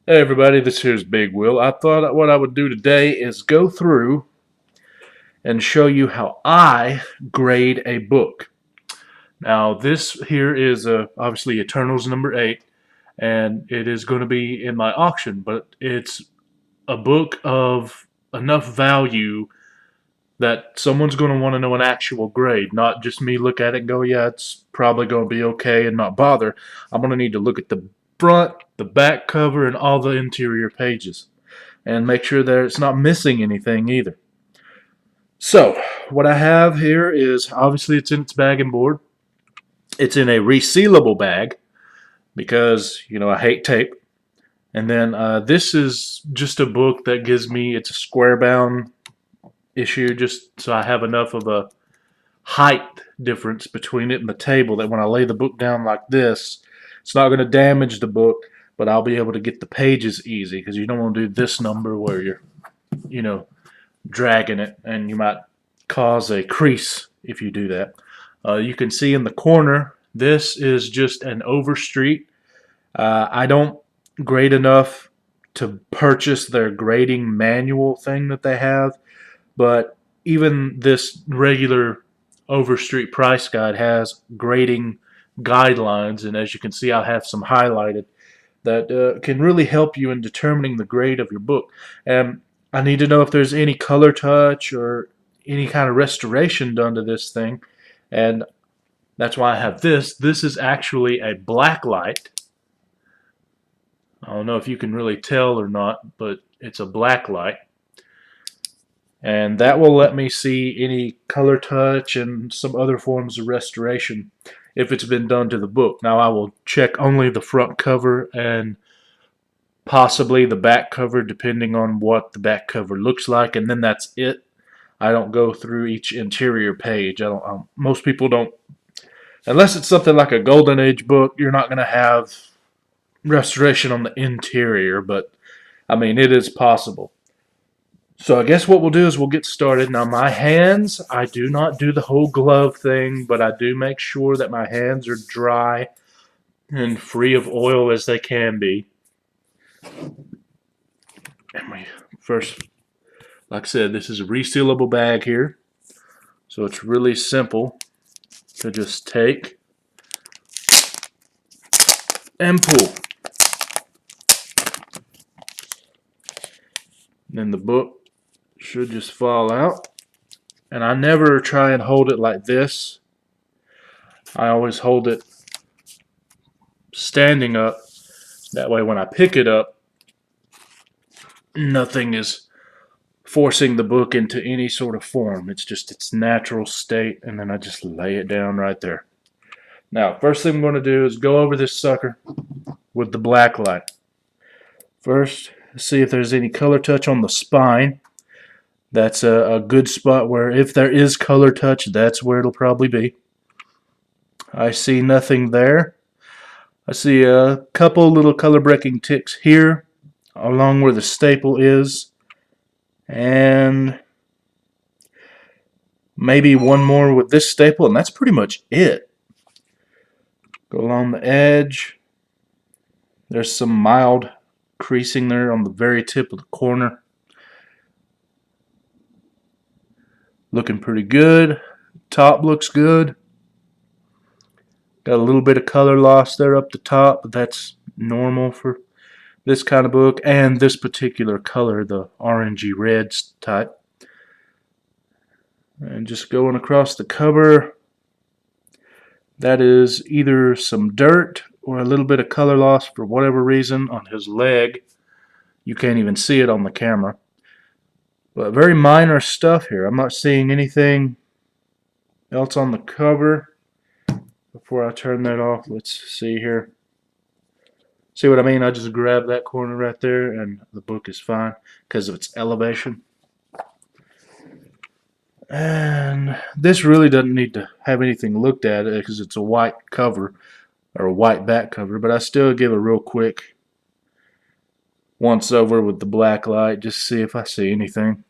Hey everybody, this here's Big Will. I thought what I would do today is go through and show you how I grade a book. Now this here is obviously Eternals #8, and it is going to be in my auction, but it's a book of enough value that someone's going to want to know an actual grade, not just me look at it and go, yeah, it's probably going to be okay and not bother. I'm going to need to look at the front, the back cover, and all the interior pages, and make sure that it's not missing anything either. So, what I have here is obviously it's in its bag and board. It's in a resealable bag because, I hate tape. And then this is just a book that gives me, it's a square bound issue, just so I have enough of a height difference between it and the table that when I lay the book down like this, it's not going to damage the book, but I'll be able to get the pages easy because you don't want to do this number where you're, you know, dragging it, and you might cause a crease if you do that. You can see in the corner, this is just an Overstreet. I don't grade enough to purchase their grading manual thing that they have, but even this regular Overstreet price guide has grading guidelines, and as you can see, I have some highlighted that can really help you in determining the grade of your book. And I need to know if there's any color touch or any kind of restoration done to this thing. And that's why I have this. This is actually a black light. I don't know if you can really tell or not, but it's a black light. And that will let me see any color touch and some other forms of restoration if it's been done to the book. Now I will check only the front cover and possibly the back cover, depending on what the back cover looks like, and then that's it. I don't go through each interior page. I don't. Most people don't, unless it's something like a Golden Age book. You're not going to have restoration on the interior, but I mean it is possible. So I guess what we'll do is we'll get started. Now my hands, I do not do the whole glove thing, but I do make sure that my hands are dry and free of oil as they can be. And we first, like I said, this is a resealable bag here. So it's really simple to just take and pull. Then the book should just fall out. And I never try and hold it like this. I always hold it standing up. That way when I pick it up, nothing is forcing the book into any sort of form. It's just its natural state, and then I just lay it down right there. Now, first thing I'm going to do is go over this sucker with the black light. First, see if there's any color touch on the spine. That's a good spot where if there is color touch, that's where it'll probably be. I see nothing there. I see a couple little color breaking ticks here along where the staple is, and maybe one more with this staple, and that's pretty much it. Go along the edge. There's some mild creasing there on the very tip of the corner. Looking pretty good. Top looks good. Got a little bit of color loss there up the top, but that's normal for this kind of book and this particular color, the orangey red type. And just going across the cover, that is either some dirt or a little bit of color loss for whatever reason on his leg. You can't even see it on the camera. But very minor stuff here. I'm not seeing anything else on the cover. Before I turn that off, let's see here. See what I mean? I just grab that corner right there and the book is fine because of its elevation. And this really doesn't need to have anything looked at because it's a white cover or a white back cover, but I still give a real quick once over with the black light just to see if I see anything.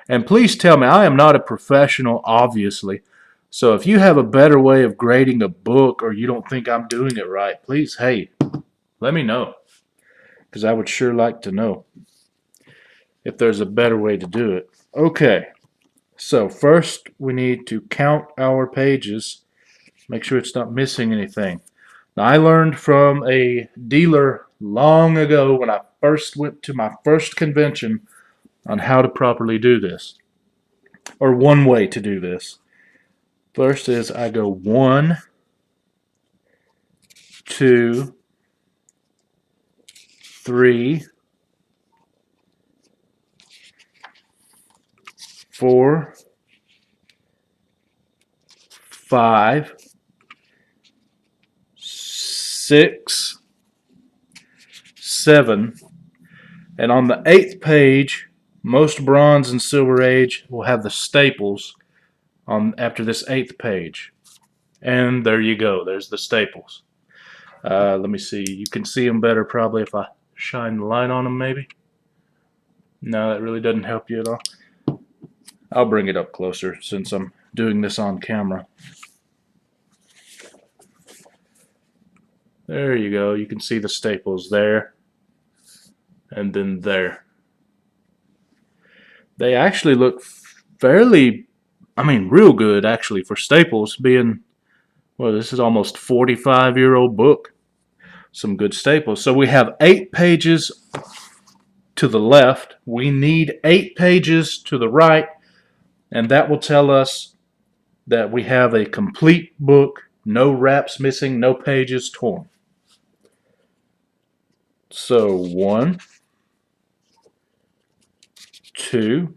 And please tell me, I am not a professional, obviously. So if you have a better way of grading a book or you don't think I'm doing it right, please, hey, let me know. because I would sure like to know if there's a better way to do it. Okay, so first we need to count our pages, make sure it's not missing anything. Now, I learned from a dealer long ago when I first went to my first convention on how to properly do this, or one way to do this. First is I go 1, 2, 3, 4, 5, 6, 7, and on the 8th page, most Bronze and Silver Age will have the staples on after this 8th page. And there you go, there's the staples. Let me see, you can see them better probably if I shine the light on them maybe. No, that really doesn't help you at all. I'll bring it up closer since I'm doing this on camera. There you go, you can see the staples there and then there. They actually look fairly, real good actually for staples, being, well, this is almost 45-year-old book. Some good staples. So we have 8 pages to the left. We need 8 pages to the right, and that will tell us that we have a complete book, no wraps missing, no pages torn. So 1, 2,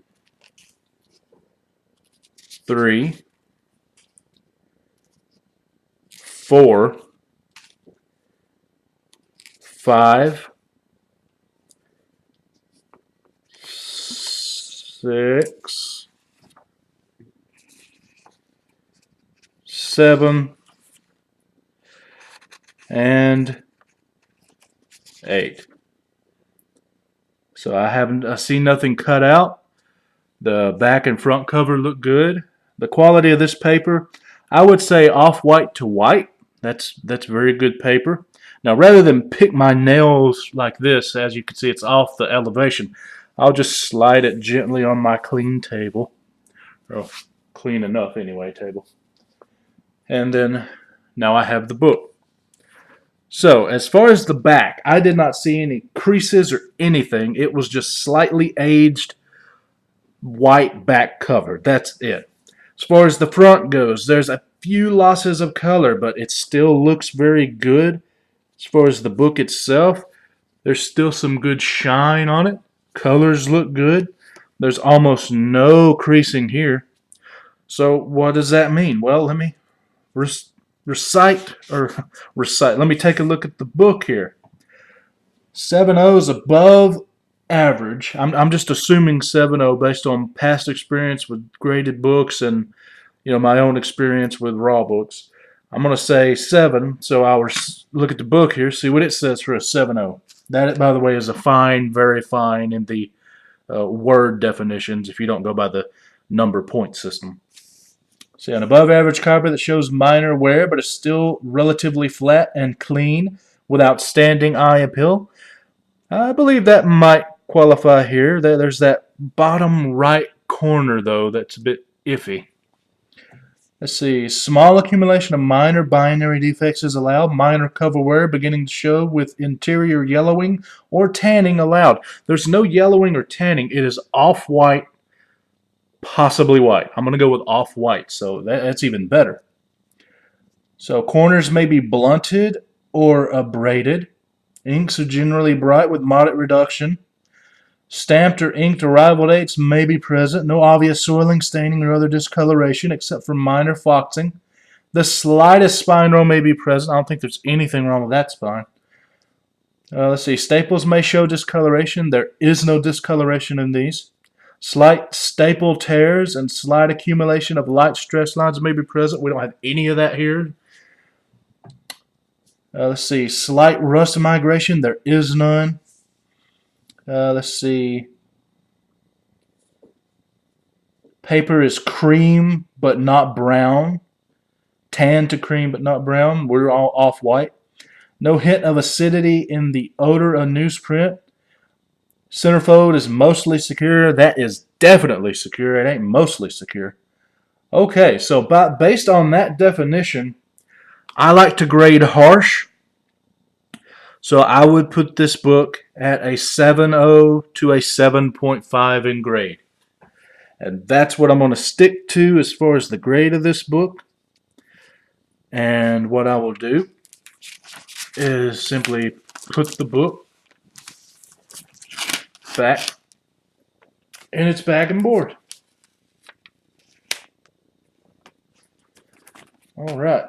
3, 4, 5, 6, 7, and 8. So I see nothing cut out. The back and front cover look good. The quality of this paper, I would say off-white to white. That's very good paper. Now, rather than pick my nails like this, as you can see, it's off the elevation. I'll just slide it gently on my clean table, or clean enough anyway table. And then now I have the book. So, as far as the back, I did not see any creases or anything. It was just slightly aged white back cover. That's it. As far as the front goes, there's a few losses of color, but it still looks very good. As far as the book itself, there's still some good shine on it. Colors look good. There's almost no creasing here. So what does that mean? Well, let me recite. Let me take a look at the book here. 7.0 is above average. I'm just assuming 7.0 based on past experience with graded books and my own experience with raw books. I'm going to say 7, so I'll look at the book here, see what it says for a 7.0. That, by the way, is a fine, very fine in the word definitions if you don't go by the number point system. See, an above average cover that shows minor wear but is still relatively flat and clean with outstanding eye appeal. I believe that might qualify here. There's that bottom right corner, though, that's a bit iffy. Let's see. Small accumulation of minor binary defects is allowed. Minor cover wear beginning to show with interior yellowing or tanning allowed. There's no yellowing or tanning. It is off-white, possibly white. I'm going to go with off-white, so that's even better. So corners may be blunted or abraded. Inks are generally bright with moderate reduction. Stamped or inked arrival dates may be present. No obvious soiling, staining, or other discoloration except for minor foxing. The slightest spine roll may be present. I don't think there's anything wrong with that spine. Let's see. Staples may show discoloration. There is no discoloration in these. Slight staple tears and slight accumulation of light stress lines may be present. We don't have any of that here. Let's see. Slight rust migration. There is none. Let's see. Paper is cream but not brown. Tan to cream but not brown. We're all off-white. No hint of acidity in the odor of newsprint. Centerfold is mostly secure. That is definitely secure. It ain't mostly secure. Okay, so based on that definition, I like to grade harsh. So I would put this book at a 7.0 to a 7.5 in grade. And that's what I'm going to stick to as far as the grade of this book. And what I will do is simply put the book back in its bag and board. All right.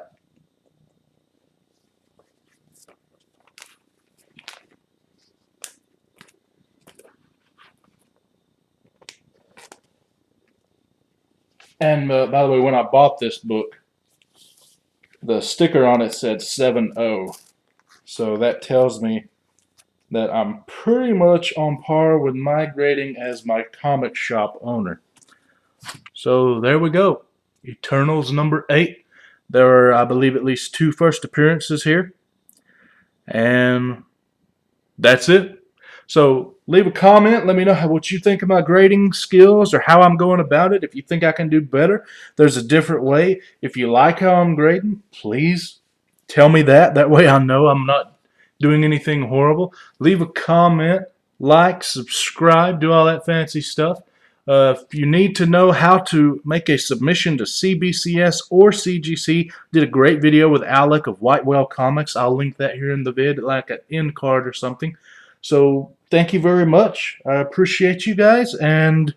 And by the way, when I bought this book, the sticker on it said 7.0. So that tells me that I'm pretty much on par with my grading as my comic shop owner. So there we go. Eternals number 8. There are, I believe, at least 2 first appearances here. And that's it. So leave a comment. Let me know what you think of my grading skills or how I'm going about it. If you think I can do better, there's a different way. If you like how I'm grading, please tell me that. That way I know I'm not doing anything horrible. Leave a comment, like, subscribe, do all that fancy stuff. If you need to know how to make a submission to CBCS or CGC, did a great video with Alec of White Whale Comics. I'll link that here in the vid, like an end card or something. So thank you very much. I appreciate you guys, and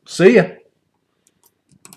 see ya.